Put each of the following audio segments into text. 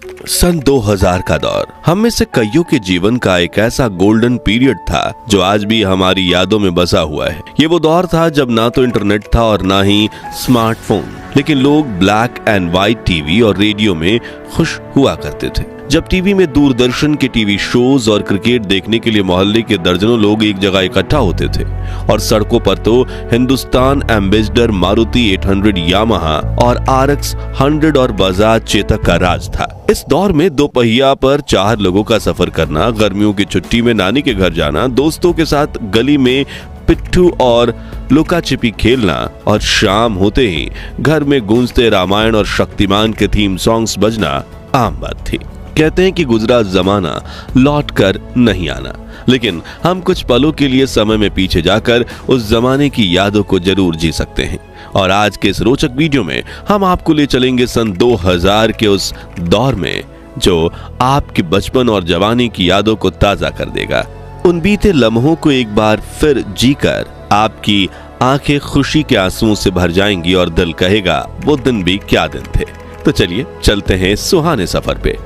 सन 2000 का दौर हम में से कईयों के जीवन का एक ऐसा गोल्डन पीरियड था जो आज भी हमारी यादों में बसा हुआ है। ये वो दौर था जब ना तो इंटरनेट था और ना ही स्मार्टफोन, लेकिन लोग ब्लैक एंड व्हाइट टीवी और रेडियो में खुश हुआ करते थे। जब टीवी में दूरदर्शन के टीवी शोज और क्रिकेट देखने के लिए मोहल्ले के दर्जनों लोग एक जगह इकट्ठा होते थे और सड़कों पर तो हिंदुस्तान एम्बेसडर, मारुति 800, यामाहा और RX 100 और बजाज चेतक का राज था। इस दौर में दो पहिया पर 4 लोगों का सफर करना, गर्मियों की छुट्टी में नानी के घर जाना, दोस्तों के साथ गली में पिट्ठू और लुका छिपी खेलना और शाम होते ही घर में गूंजते रामायण और शक्तिमान के थीम सॉन्ग्स बजना आम बात थी। कहते हैं कि गुजरा जमाना लौट कर नहीं आना, लेकिन हम कुछ पलों के लिए समय में पीछे जाकर उस जमाने की यादों को जरूर जी सकते हैं। और आज के इस रोचक वीडियो में हम आपको ले चलेंगे सन 2000 के उस दौर में जो आपके बचपन और जवानी की यादों को ताजा कर देगा। उन बीते लम्हों को एक बार फिर जीकर आपकी आंखें खुशी के आंसुओं से भर जाएंगी और दिल कहेगा वो दिन भी क्या दिन थे। तो चलिए चलते हैं सुहाने सफर पे।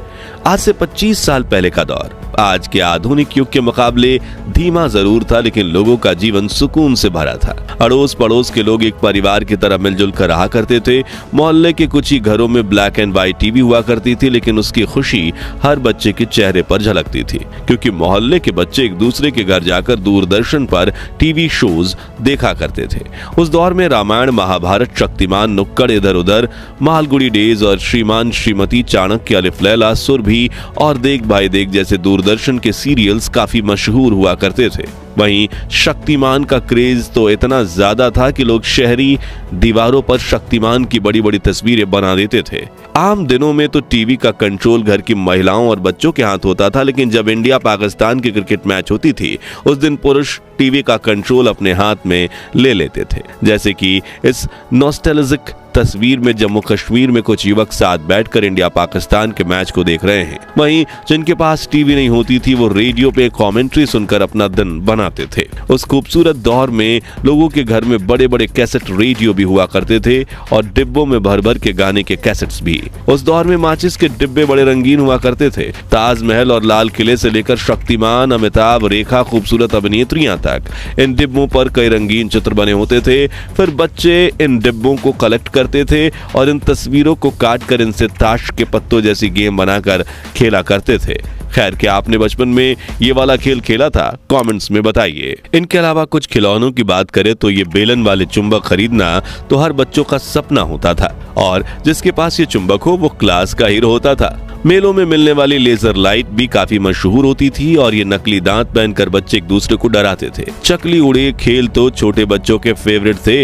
आज से 25 साल पहले का दौर आज के आधुनिक युग के मुकाबले धीमा जरूर था, लेकिन लोगों का जीवन सुकून से भरा था। अड़ोस पड़ोस के लोग एक परिवार की तरह मिलजुल कर रहा करते थे। मोहल्ले के कुछ ही घरों में ब्लैक एंड व्हाइट टीवी हुआ करती थी, लेकिन उसकी खुशी हर बच्चे के चेहरे पर झलकती थी, क्योंकि मोहल्ले के बच्चे एक दूसरे के घर जाकर दूरदर्शन पर टीवी शोज देखा करते थे। उस दौर में रामायण, महाभारत, शक्तिमान, नुक्कड़ इधर उधर, मालगुड़ी डेज और श्रीमान श्रीमती, चाणक्य, अलिफ लैला, सुरभि और देख भाई देख जैसे दूरदर्शन के सीरियल्स काफी मशहूर हुआ करते थे। वहीं शक्तिमान का क्रेज तो इतना ज्यादा था कि लोग शहरी दीवारों पर शक्तिमान की बड़ी बड़ी तस्वीरें बना देते थे। आम दिनों में तो टीवी का कंट्रोल घर की महिलाओं और बच्चों के हाथ होता था, लेकिन जब इंडिया पाकिस्तान की क्रिकेट मैच होती थी उस दिन पुरुष टीवी का कंट्रोल अपने हाथ में ले लेते थे। जैसे कि इस नॉस्टैल्जिक तस्वीर में जम्मू कश्मीर में कुछ युवक साथ बैठकर इंडिया पाकिस्तान के मैच को देख रहे हैं। वहीं जिनके पास टीवी नहीं होती थी वो रेडियो पे कमेंट्री सुनकर अपना दिन बनाते थे। उस खूबसूरत दौर में लोगों के घर में बड़े बड़े कैसेट रेडियो भी हुआ करते थे और डिब्बों में भर भर के गाने के कैसेट्स भी। उस दौर में माचिस के डिब्बे बड़े रंगीन हुआ करते थे। ताजमहल और लाल किले से लेकर शक्तिमान, अमिताभ, रेखा, खूबसूरत अभिनेत्रियां तक इन डिब्बों पर कई रंगीन चित्र बने होते थे। फिर बच्चे इन डिब्बों को कलेक्ट करते थे और इन तस्वीरों को काट कर इनसे ताश के पत्तों जैसी गेम बनाकर खेला करते थे। खैर, क्या आपने बचपन में ये वाला खेल खेला था? कमेंट्स में बताइए। इनके अलावा कुछ खिलौनों की बात करें तो ये बेलन वाले चुंबक खरीदना तो हर बच्चों का सपना होता था और जिसके पास ये चुंबक हो वो क्लास का हीरो होता था। मेलों में मिलने वाली लेजर लाइट भी काफी मशहूर होती थी और ये नकली दांत पहनकर बच्चे एक दूसरे को डराते थे। चकली उड़े खेल तो छोटे बच्चों के फेवरेट थे।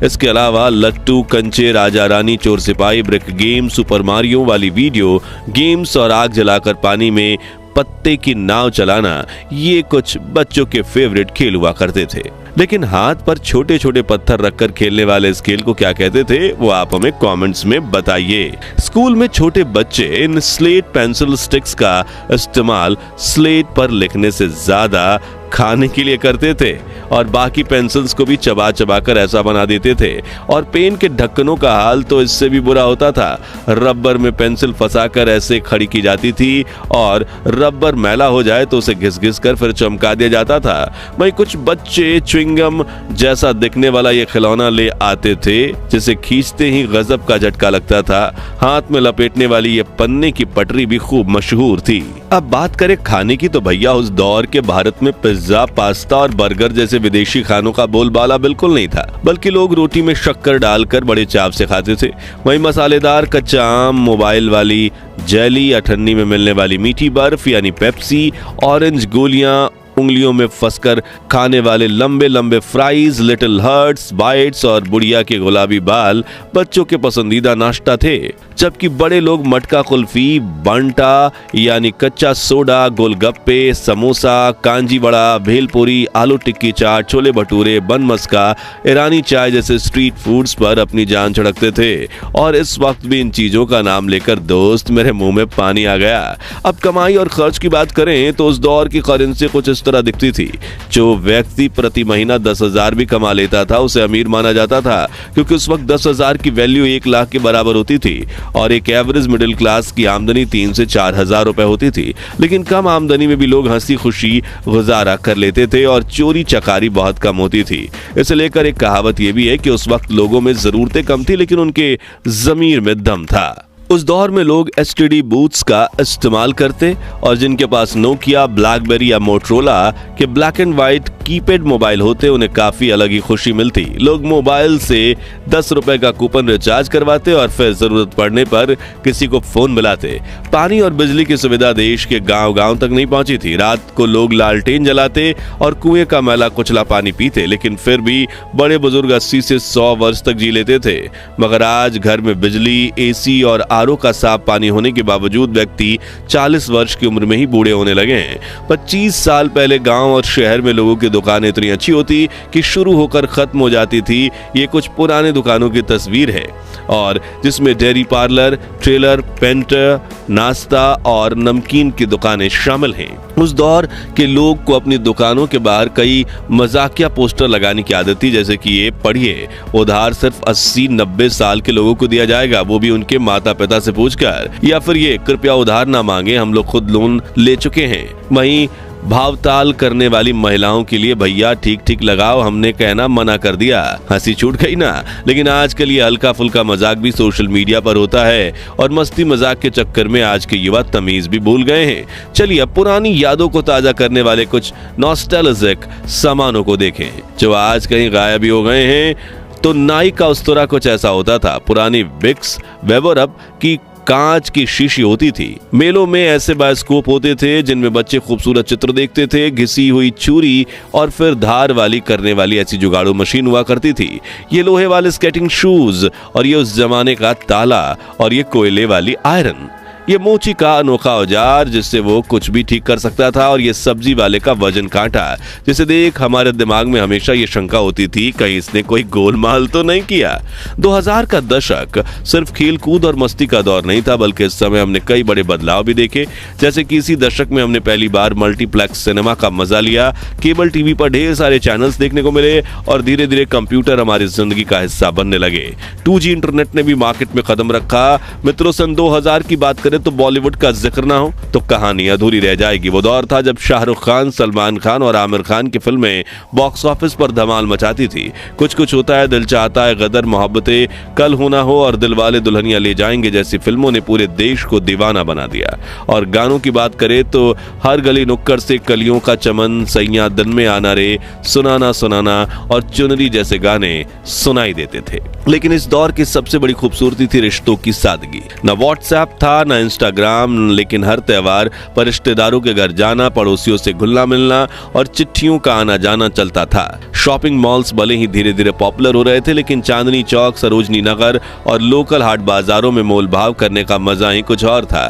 इसके अलावा लट्टू, कंचे, राजा रानी, चोर सिपाही, ब्रिक गेम, सुपर मारियो वाली वीडियो गेम्स और आग जलाकर पानी में पत्ते की नाव चलाना, ये कुछ बच्चों के फेवरेट खेल हुआ करते थे। लेकिन हाथ पर छोटे छोटे पत्थर रखकर खेलने वाले इस खेल को क्या कहते थे वो आप हमें कमेंट्स में बताइए। स्कूल में छोटे बच्चे इन स्लेट पेंसिल स्टिक्स का इस्तेमाल स्लेट पर लिखने से ज्यादा खाने के लिए करते थे और बाकी पेंसिल्स को भी चबा चबा कर ऐसा बना देते थे। और पेन के ढक्कनों का हाल तो इससे भी बुरा होता था। रबर में पेंसिल फंसाकर ऐसे खड़ी की जाती थी और रबर मैला हो जाए तो उसे घिस घिस कर फिर चमका दिया जाता था। वहीं कुछ बच्चे च्युइंगम जैसा दिखने वाला ये खिलौना ले आते थे जिसे खींचते ही गजब का झटका लगता था। हाथ में लपेटने वाली ये पन्ने की पटरी भी खूब मशहूर थी। अब बात करें खाने की तो भैया उस दौर के भारत में पिज्जा, पास्ता और बर्गर जैसे विदेशी खानों का बोलबाला बिल्कुल नहीं था, बल्कि लोग रोटी में शक्कर डालकर बड़े चाव से खाते थे। वहीं मसालेदार कच्चा आम, मोबाइल वाली जेली, अठन्नी में मिलने वाली मीठी बर्फ यानी पेप्सी, ऑरेंज गोलियां, उंगलियों में फंसकर खाने वाले लंबे लंबे फ्राइज, लिटिल हर्ट्स, बाइट्स और बुढ़िया के गुलाबी बाल बच्चों के पसंदीदा नाश्ता थे। जबकि बड़े लोग मटका कुल्फी, बंटा यानी कच्चा सोडा, गोलगप्पे, समोसा, कांजी वड़ा, भेलपुरी, आलू टिक्की चाट, छोले भटूरे, बन मस्का, ईरानी चाय जैसे स्ट्रीट फूड्स पर अपनी जान छिड़कते थे। और इस वक्त भी इन चीजों का नाम लेकर दोस्त मेरे मुंह में पानी आ गया। अब कमाई और खर्च की बात करें तो उस दौर की करेंसी कुछ इस कुछ तरह दिखती थी। जो व्यक्ति प्रति महीना 10,000 भी कमा लेता था उसे अमीर माना जाता था, क्योंकि उस वक्त 10,000 की वैल्यू 1 लाख के बराबर होती थी और एक एवरेज मिडिल क्लास की आमदनी 3 से 4,000 रुपए होती थी। लेकिन कम आमदनी में भी लोग हंसी खुशी गुजारा कर लेते थे और चोरी चकारी बहुत कम होती थी। इसे लेकर एक कहावत यह भी है कि उस वक्त लोगों में जरूरतें कम थी लेकिन उनके ज़मीर में दम था। उस दौर में लोग एसटीडी बूथ्स का इस्तेमाल करते और जिनके पास नोकिया, ब्लैकबेरी या मोटरोला के black and white keypad mobile होते उन्हें काफी अलग ही खुशी मिलती। लोग मोबाइल से 10 रुपए का कूपन रिचार्ज करवाते और फिर जरूरत पड़ने पर किसी को फोन मिलाते। पानी और बिजली की सुविधा देश के गांव-गांव तक नहीं पहुंची थी। रात को लोग लालटेन जलाते और कुएं का मैला कुचला पानी पीते, लेकिन फिर भी बड़े बुजुर्ग 80 से 100 वर्ष तक जी लेते थे। मगर आज घर में बिजली, एसी और आरओ का साफ पानी होने के बावजूद व्यक्ति 40 वर्ष की उम्र में ही बूढ़े होने लगे हैं। 25 साल पहले गांव और शहर में लोगों की दुकानें इतनी अच्छी होती कि शुरू होकर खत्म हो जाती थी। ये कुछ पुराने दुकानों की तस्वीर है और जिसमें डेयरी पार्लर, ट्रेलर, पेंटर, नाश्ता और नमकीन की दुकानें शामिल हैं। उस दौर के लोग को अपनी दुकानों के बाहर कई मजाकिया पोस्टर लगाने की आदत थी, जैसे कि ये पढ़िए, उधार सिर्फ 80-90 साल के लोगों को दिया जाएगा, वो भी उनके माता पिता से पूछकर, या फिर ये कृपया उधार ना मांगे, हम लोग खुद लोन ले चुके हैं। वहीं भावताल करने वाली महिलाओं के लिए, भैया ठीक ठीक लगाओ, हमने कहना मना कर दिया। हंसी छूट गई ना। लेकिन आजकल ये हल्का फुल्का मजाक भी सोशल मीडिया पर होता है और मस्ती मजाक के चक्कर में आज के युवा तमीज भी भूल गए हैं। चलिए अब पुरानी यादों को ताजा करने वाले कुछ नॉस्टैल्जिक सामानों को देखें जो आज कहीं गायब भी हो गए हैं। तो नाई का उस्तरा कुछ ऐसा होता था। पुरानी विक्स वेबरअप की कांच की शीशी होती थी। मेलों में ऐसे बायोस्कोप होते थे जिनमें बच्चे खूबसूरत चित्र देखते थे। घिसी हुई छुरी और फिर धार वाली करने वाली ऐसी जुगाड़ू मशीन हुआ करती थी। ये लोहे वाले स्केटिंग शूज और ये उस जमाने का ताला और ये कोयले वाली आयरन। ये मोची का अनोखा औजार जिससे वो कुछ भी ठीक कर सकता था और ये सब्जी वाले का वजन कांटा जिसे देख हमारे दिमाग में हमेशा ये शंका होती थी कहीं इसने कोई गोलमाल तो नहीं किया। 2000 का दशक सिर्फ खेल कूद और मस्ती का दौर नहीं था, बल्कि इस समय हमने कई बड़े बदलाव भी देखे। जैसे कि इसी दशक में हमने पहली बार मल्टीप्लेक्स सिनेमा का मजा लिया। केबल टीवी पर ढेर सारे चैनल्स देखने को मिले और धीरे धीरे कंप्यूटर हमारी जिंदगी का हिस्सा बनने लगे। 2G इंटरनेट ने भी मार्केट में कदम रखा। मित्रों, सन 2000 की बात तो बॉलीवुड का जिक्र ना हो तो कहानी अधूरी रह जाएगी। वो दौर था जब शाहरुख खान, सलमान खान और आमिर खान की फिल्में बॉक्स ऑफिस पर धमाल मचाती थी। कुछ कुछ होता है, दिल चाहता है, गदर, मोहब्बतें, कल हो ना हो और दिलवाले दुल्हनिया ले जाएंगे जैसी फिल्मों ने पूरे देश को दीवाना बना दिया। और गानों की बात करें तो हर गली नुक्कड़ से कलियों का चमन, सैया दिन में आना रे, सुनाना सुनाना और चुनरी जैसे गाने सुनाई देते थे। लेकिन इस दौर की सबसे बड़ी खूबसूरती थी रिश्तों की सादगी। न व्हाट्सएप था, न इंस्टाग्राम, लेकिन हर त्योहार पर रिश्तेदारों के घर जाना, पड़ोसियों से घुलना मिलना और चिट्ठियों का आना जाना चलता था। शॉपिंग मॉल्स भले ही धीरे धीरे पॉपुलर हो रहे थे, लेकिन चांदनी चौक, सरोजनी नगर और लोकल हाट बाजारों में मोल भाव करने का मजा ही कुछ और था।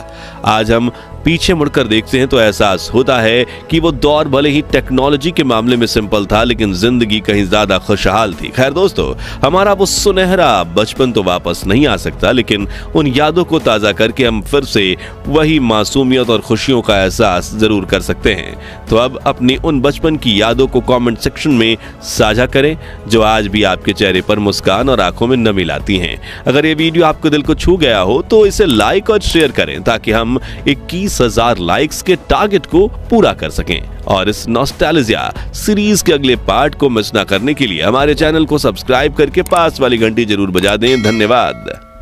आज हम पीछे मुड़कर देखते हैं तो एहसास होता है कि वो दौर भले ही टेक्नोलॉजी के मामले में सिंपल था, लेकिन जिंदगी कहीं ज्यादा खुशहाल थी। खैर दोस्तों, हमारा वो सुनहरा बचपन तो वापस नहीं आ सकता, लेकिन उन यादों को ताजा करके हम फिर से वही मासूमियत और खुशियों का एहसास जरूर कर सकते हैं। तो अब अपनी उन बचपन की यादों को कमेंट सेक्शन में साझा करें जो आज भी आपके चेहरे पर मुस्कान और आंखों में नमी लाती हैं। अगर ये वीडियो आपके दिल को छू गया हो तो इसे लाइक और शेयर करें ताकि हम 21,000 लाइक्स के टारगेट को पूरा कर सकें। और इस नॉस्टैल्जिया सीरीज के अगले पार्ट को मिस ना करने के लिए हमारे चैनल को सब्सक्राइब करके पास वाली घंटी जरूर बजा दें। धन्यवाद।